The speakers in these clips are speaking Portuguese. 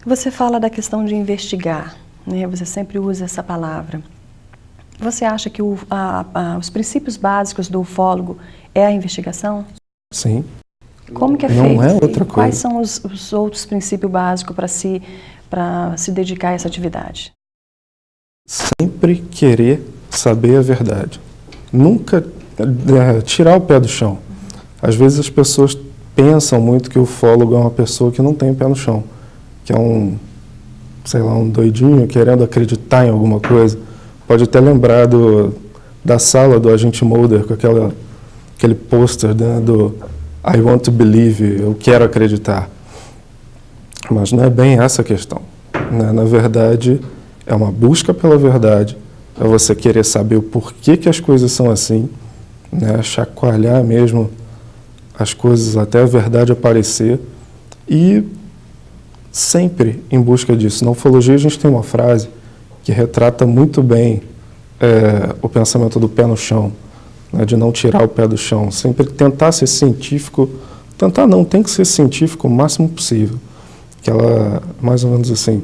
Você fala da questão de investigar, né? Você sempre usa essa palavra. Você acha que os princípios básicos do ufólogo é a investigação? Sim. Como que é Não feito? é outra Quais coisa. são os outros princípios básicos para se dedicar a essa atividade? Sempre querer saber a verdade. Nunca tirar o pé do chão. Às vezes as pessoas pensam muito que o ufólogo é uma pessoa que não tem o pé no chão, que é um doidinho querendo acreditar em alguma coisa. Pode até lembrar da sala do agente Mulder com aquele pôster, né, do I want to believe, eu quero acreditar. Mas não é bem essa a questão, né? Na verdade, é uma busca pela verdade, é você querer saber o porquê que as coisas são assim, né? Chacoalhar mesmo as coisas até a verdade aparecer e sempre em busca disso. Na ufologia a gente tem uma frase que retrata muito bem o pensamento do pé no chão, né, de não tirar o pé do chão, sempre tentar ser científico, tentar não, tem que ser científico o máximo possível, que ela, mais ou menos assim,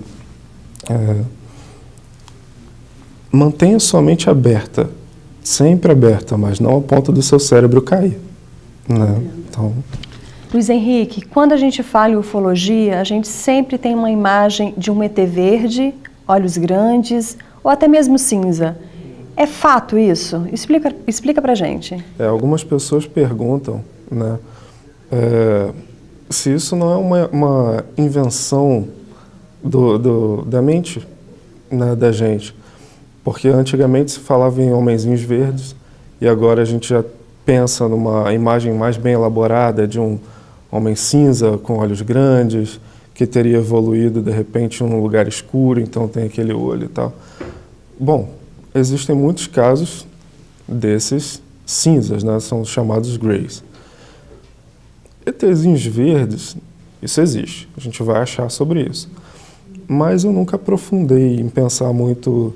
mantenha sua mente aberta, sempre aberta, mas não a ponto do seu cérebro cair, né? Então, Luiz Henrique, quando a gente fala em ufologia, a gente sempre tem uma imagem de um ET verde, olhos grandes ou até mesmo cinza. É fato isso? Explica pra gente. Algumas pessoas perguntam, né, se isso não é uma invenção da mente, né, da gente. Porque antigamente se falava em homenzinhos verdes e agora a gente já pensa numa imagem mais bem elaborada de um homem cinza com olhos grandes, que teria evoluído de repente em um lugar escuro, então tem aquele olho e tal. Bom, existem muitos casos desses cinzas, né? São chamados greys. ETzinhos verdes, isso existe, a gente vai achar sobre isso. Mas eu nunca aprofundei em pensar muito,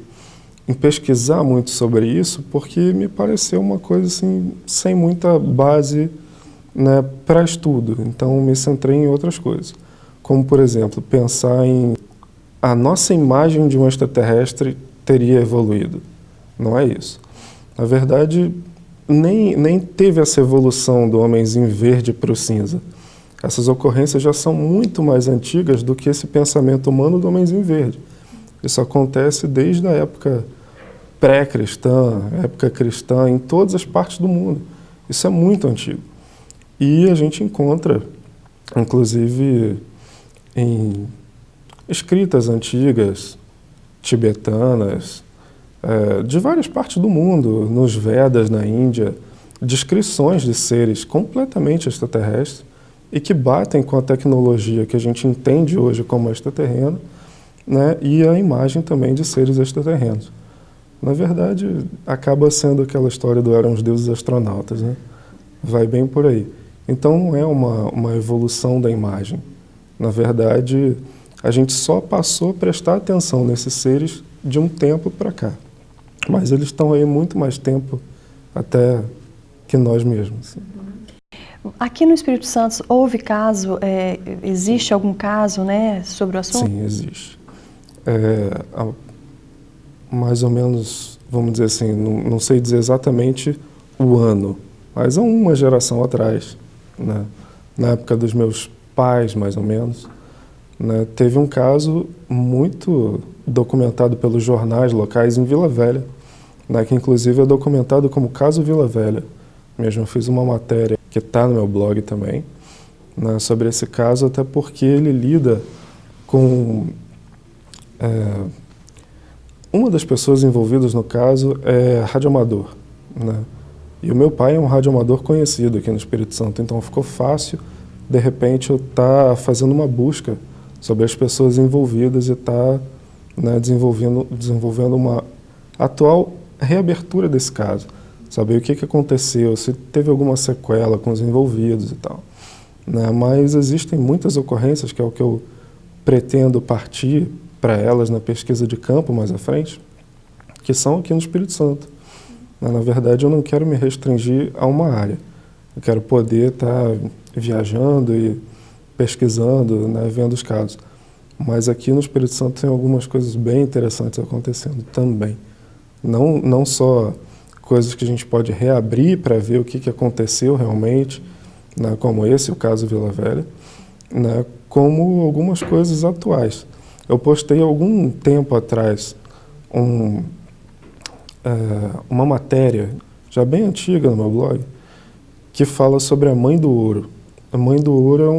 em pesquisar muito sobre isso, porque me pareceu uma coisa assim, sem muita base, né, para estudo. Então me centrei em outras coisas. Como, por exemplo, pensar em a nossa imagem de um extraterrestre teria evoluído. Não é isso. Na verdade, nem teve essa evolução do homenzinho verde para o cinza. Essas ocorrências já são muito mais antigas do que esse pensamento humano do homenzinho verde. Isso acontece desde a época pré-cristã, época cristã, em todas as partes do mundo. Isso é muito antigo. E a gente encontra, inclusive, em escritas antigas, tibetanas, de várias partes do mundo, nos Vedas, na Índia, descrições de seres completamente extraterrestres e que batem com a tecnologia que a gente entende hoje como extraterrena, né, e a imagem também de seres extraterrenos. Na verdade, acaba sendo aquela história do eram os deuses astronautas, né? Vai bem por aí. Então não é uma evolução da imagem. Na verdade, a gente só passou a prestar atenção nesses seres de um tempo para cá. Mas eles estão aí muito mais tempo até que nós mesmos. Aqui no Espírito Santo houve caso, existe algum caso, né, sobre o assunto? Sim, existe. Mais ou menos, vamos dizer assim, não sei dizer exatamente o ano, mas há uma geração atrás, né, na época dos meus pais, mais ou menos, né, teve um caso muito documentado pelos jornais locais em Vila Velha, né, que inclusive é documentado como Caso Vila Velha. Mesmo eu fiz uma matéria que está no meu blog também, né, sobre esse caso, até porque ele lida com... uma das pessoas envolvidas no caso é radioamador, né? E o meu pai é um radioamador conhecido aqui no Espírito Santo, então ficou fácil, de repente, eu estar fazendo uma busca sobre as pessoas envolvidas e estar, né, desenvolvendo uma atual reabertura desse caso. Saber o que aconteceu, se teve alguma sequela com os envolvidos e tal, né? Mas existem muitas ocorrências, que é o que eu pretendo partir para elas na pesquisa de campo mais à frente, que são aqui no Espírito Santo. Na verdade, eu não quero me restringir a uma área. Eu quero poder estar viajando e pesquisando, né, vendo os casos. Mas aqui no Espírito Santo tem algumas coisas bem interessantes acontecendo também. Não só coisas que a gente pode reabrir para ver o que aconteceu realmente, né, como esse, o caso Vila Velha, né, como algumas coisas atuais. Eu postei algum tempo atrás uma matéria, já bem antiga no meu blog, que fala sobre a Mãe do Ouro. A Mãe do Ouro é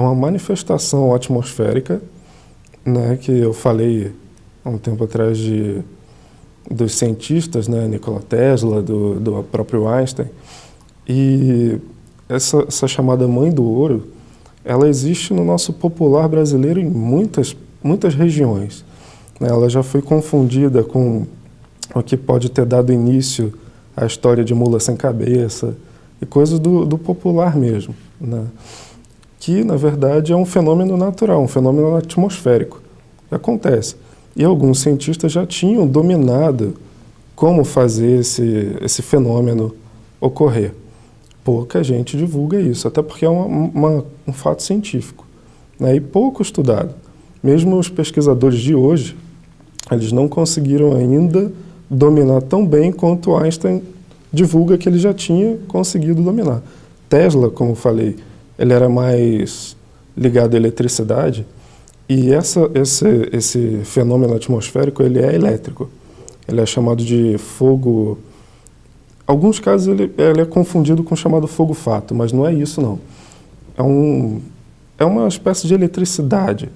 uma manifestação atmosférica, né, que eu falei há um tempo atrás dos cientistas, né, Nikola Tesla, do próprio Einstein. E essa chamada Mãe do Ouro, ela existe no nosso popular brasileiro em muitas regiões. Ela já foi confundida com o que pode ter dado início à história de mula sem cabeça e coisas do popular mesmo, né? Que, na verdade, é um fenômeno natural, um fenômeno atmosférico que acontece. E alguns cientistas já tinham dominado como fazer esse fenômeno ocorrer. Pouca gente divulga isso, até porque é um fato científico, né, e pouco estudado. Mesmo os pesquisadores de hoje, eles não conseguiram ainda dominar tão bem quanto Einstein divulga que ele já tinha conseguido dominar. Tesla, como eu falei, ele era mais ligado à eletricidade, e esse fenômeno atmosférico ele é elétrico. Ele é chamado de fogo. Em alguns casos ele é confundido com o chamado fogo-fato, mas não é isso não. É uma espécie de eletricidade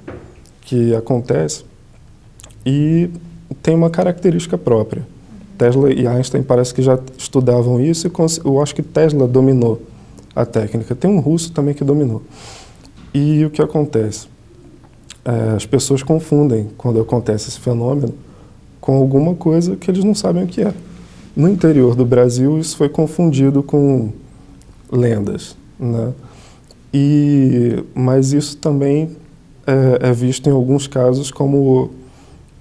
que acontece e tem uma característica própria. Tesla e Einstein parece que já estudavam isso e eu acho que Tesla dominou a técnica. Tem um russo também que dominou. E o que acontece? As pessoas confundem quando acontece esse fenômeno com alguma coisa que eles não sabem o que é. No interior do Brasil, isso foi confundido com lendas, né? Mas isso também é visto em alguns casos como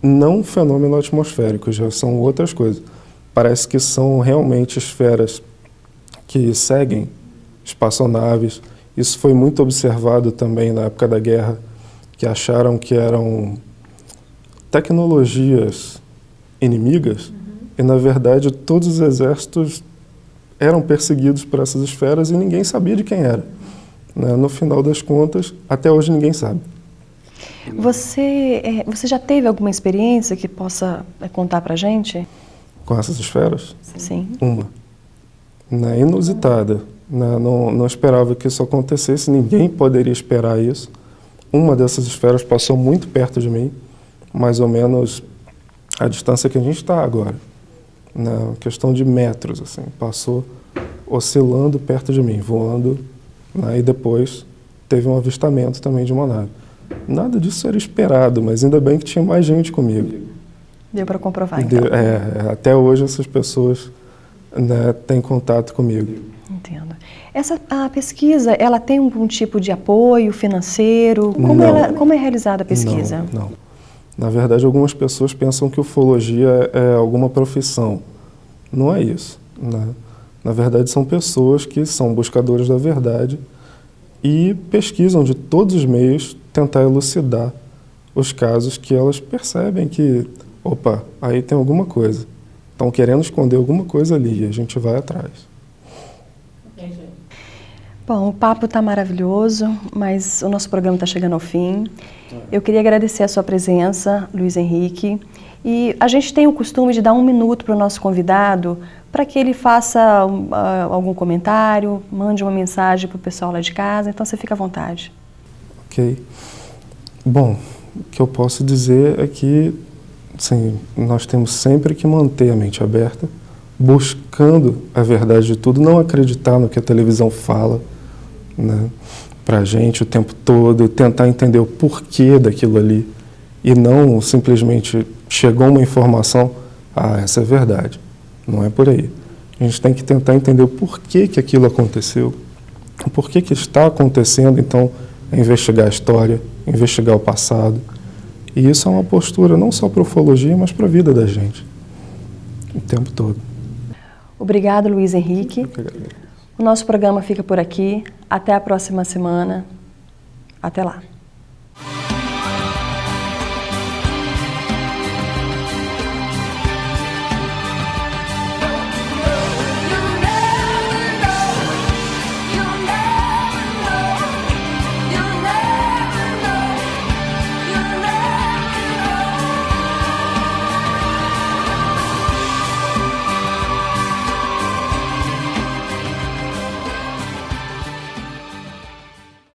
não fenômeno atmosférico, já são outras coisas. Parece que são realmente esferas que seguem espaçonaves. Isso foi muito observado também na época da guerra, que acharam que eram tecnologias inimigas, e na verdade todos os exércitos eram perseguidos por essas esferas e ninguém sabia de quem era, né? No final das contas, até hoje ninguém sabe. Você já teve alguma experiência que possa contar pra gente? Com essas esferas? Sim. Uma. Né, inusitada. Né, não esperava que isso acontecesse, ninguém poderia esperar isso. Uma dessas esferas passou muito perto de mim, mais ou menos a distância que a gente está agora. Né, questão de metros, assim, passou oscilando perto de mim, voando, né, e depois teve um avistamento também de uma nave. Nada disso era esperado, mas ainda bem que tinha mais gente comigo. Deu para comprovar, então. Até hoje essas pessoas, né, têm contato comigo. Entendo. A pesquisa, ela tem algum tipo de apoio financeiro? Como é realizada a pesquisa? Não. Na verdade, algumas pessoas pensam que ufologia é alguma profissão. Não é isso, né? Na verdade, são pessoas que são buscadores da verdade e pesquisam de todos os meios tentar elucidar os casos que elas percebem que, opa, aí tem alguma coisa. Estão querendo esconder alguma coisa ali e a gente vai atrás. Bom, o papo está maravilhoso, mas o nosso programa está chegando ao fim. Eu queria agradecer a sua presença, Luiz Henrique. E a gente tem o costume de dar 1 minuto para o nosso convidado para que ele faça algum comentário, mande uma mensagem para o pessoal lá de casa. Então, você fica à vontade. Ok. Bom, o que eu posso dizer é que sim, nós temos sempre que manter a mente aberta, buscando a verdade de tudo, não acreditar no que a televisão fala, né, para a gente o tempo todo, tentar entender o porquê daquilo ali e não simplesmente chegou uma informação, essa é verdade. Não é por aí. A gente tem que tentar entender o porquê que aquilo aconteceu, o porquê que está acontecendo, então é investigar a história, investigar o passado. E isso é uma postura não só para a ufologia, mas para a vida da gente, o tempo todo. Obrigado, Luiz Henrique. O nosso programa fica por aqui. Até a próxima semana. Até lá.